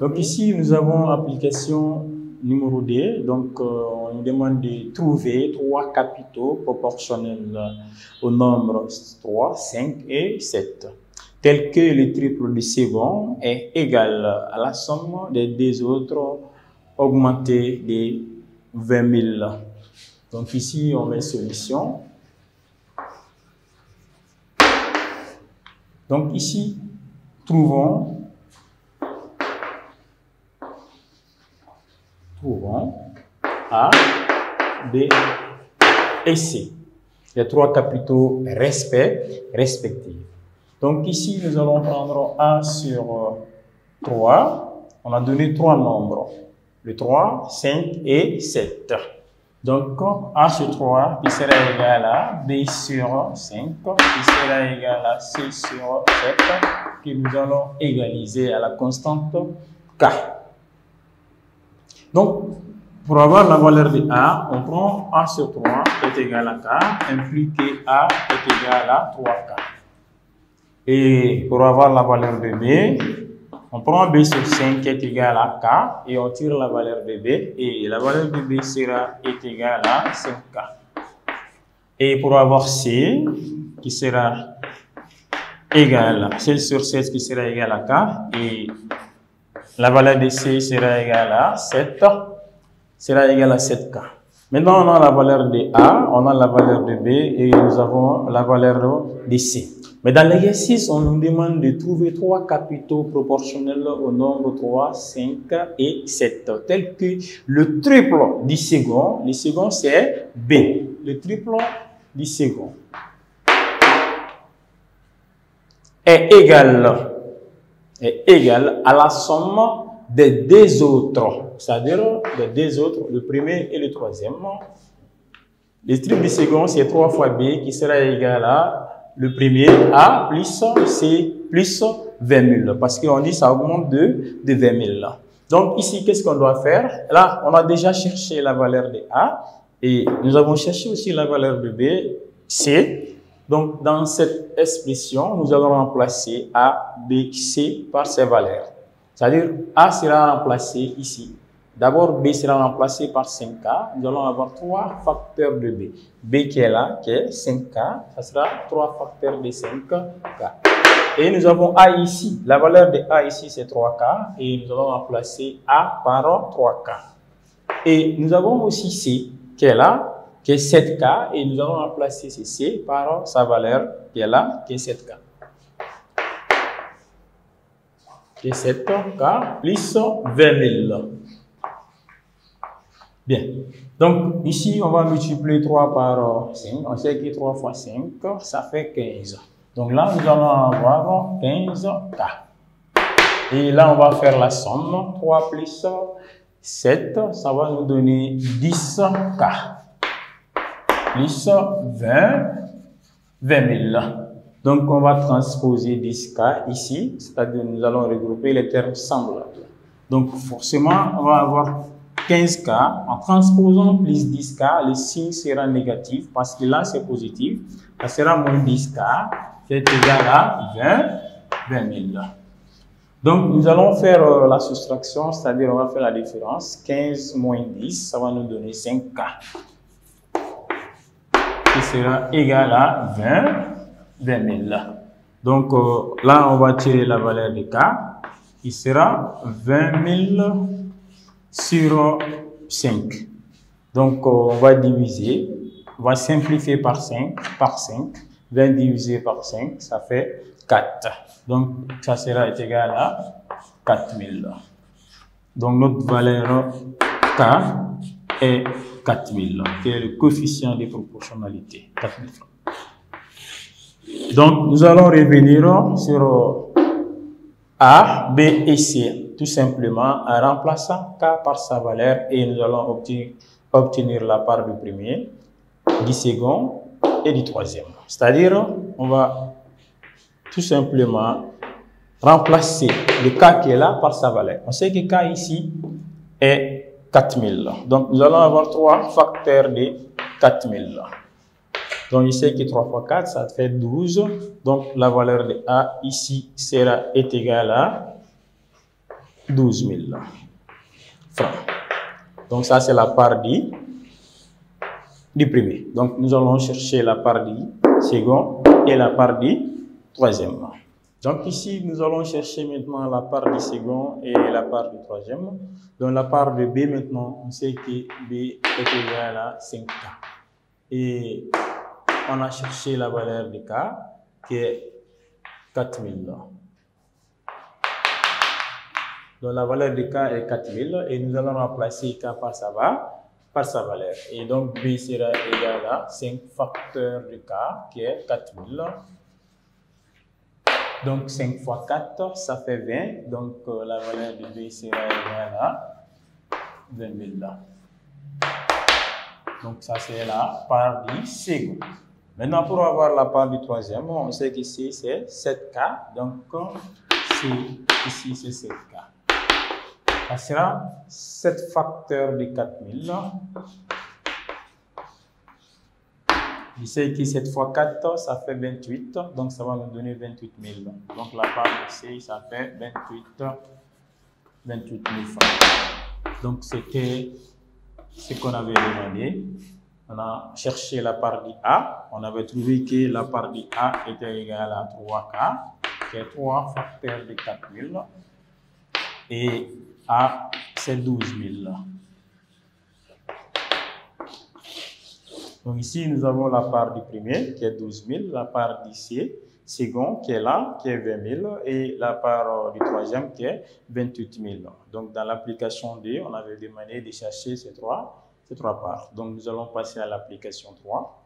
Donc ici, nous avons application numéro D. Donc, on nous demande de trouver trois capitaux proportionnels au nombre 3, 5 et 7, tel que le triple du second est égal à la somme des deux autres augmentés de 20 000. Donc ici, on met solution. Donc ici, trouvons A, B et C, les trois capitaux respectifs. Donc ici, nous allons prendre A sur 3. On a donné trois nombres, le 3, 5 et 7. Donc A sur 3 qui sera égal à B sur 5 qui sera égal à C sur 7 que nous allons égaliser à la constante K. Donc, pour avoir la valeur de A, on prend A sur 3 est égal à K, implique que A est égal à 3K. Et pour avoir la valeur de B, on prend B sur 5 qui est égal à K et on tire la valeur de B et la valeur de B est égale à 5K. Et pour avoir C qui sera égal à 7 sur 7 qui sera égal à K et la valeur de C sera égale à 7, sera égale à 7K. Maintenant, on a la valeur de A, on a la valeur de B et nous avons la valeur de C. Mais dans l'exercice, on nous demande de trouver trois capitaux proportionnels au nombre 3, 5 et 7, tel que le triple du second, le second c'est B, le triple du second est égal à la somme des deux autres, c'est-à-dire les deux autres, le premier et le troisième. Le triple du second, c'est 3 fois B qui sera égal à le premier A plus C plus 20 000, parce qu'on dit que ça augmente de 20 000. Donc ici, qu'est-ce qu'on doit faire? Là, on a déjà cherché la valeur de A et nous avons cherché aussi la valeur de B, C. Donc, dans cette expression, nous allons remplacer A, B, C par ces valeurs. C'est-à-dire, A sera remplacé ici. D'abord, B sera remplacé par 5K. Nous allons avoir 3 facteurs de B. B qui est là, qui est 5K, ça sera 3 facteurs de 5K. Et nous avons A ici. La valeur de A ici, c'est 3K. Et nous allons remplacer A par 3K. Et nous avons aussi C qui est là, qui est 7K, et nous allons remplacer C par sa valeur qui est là, qui est 7K. Qui est 7K plus 20 000. Bien. Donc, ici, on va multiplier 3 par 5. On sait que 3 fois 5, ça fait 15. Donc là, nous allons avoir 15K. Et là, on va faire la somme. 3 plus 7, ça va nous donner 10K. Plus 20 000. Donc, on va transposer 10K ici, c'est-à-dire nous allons regrouper les termes semblables. Donc, forcément, on va avoir 15K. En transposant plus 10K, le signe sera négatif parce que là, c'est positif. Ça sera moins 10K, qui est égal à 20 000. Donc, nous allons faire la soustraction, c'est-à-dire on va faire la différence. 15 moins 10, ça va nous donner 5K. Qui sera égal à 20 000. Donc là, on va tirer la valeur de K, qui sera 20 000 sur 5. Donc on va diviser, on va simplifier par 5, 20 divisé par 5, ça fait 4. Donc ça sera égal à 4 000. Donc notre valeur K est 4 000, qui est le coefficient de proportionnalité, 4 000 francs. Donc, nous allons revenir sur A, B et C, tout simplement en remplaçant K par sa valeur et nous allons obtenir la part du premier, du second et du troisième. C'est-à-dire, on va tout simplement remplacer le K qui est là par sa valeur. On sait que K ici est 4000. Donc, nous allons avoir 3 facteurs de 4000. Donc, ici, que 3 fois 4, ça fait 12. Donc, la valeur de A ici est égale à 12 000 francs. Donc, ça, c'est la part du premier. Donc, nous allons chercher la part du second et la part du troisième. Donc, ici, nous allons chercher maintenant la part du second et la part du troisième. Donc, la part de B, maintenant, on sait que B est égal à 5K. Et on a cherché la valeur de K, qui est 4000. Donc, la valeur de K est 4000 et nous allons remplacer K par sa valeur. Et donc, B sera égal à 5 facteurs de K, qui est 4000. Donc, 5 fois 4, ça fait 20. Donc, la valeur de B sera égale à 20 000. Donc, ça, c'est la part du second. Maintenant, pour avoir la part du troisième, on sait qu'ici, c'est 7K. Donc, ici, c'est 7K. Ça sera 7 facteurs de 4000. Ici, qui 7 fois 4, ça fait 28. Donc, ça va nous donner 28 000. Donc, la part ici, ça fait 28 000 francs. Donc, c'était ce qu'on avait demandé. On a cherché la part du A. On avait trouvé que la part du A était égale à 3K, qui est 3 facteurs de 4000. Et A, c'est 12 000. Donc ici, nous avons la part du premier, qui est 12 000, la part du second, qui est là, qui est 20 000, et la part du troisième, qui est 28 000. Donc dans l'application 2, on avait demandé de chercher ces trois parts. Donc nous allons passer à l'application 3.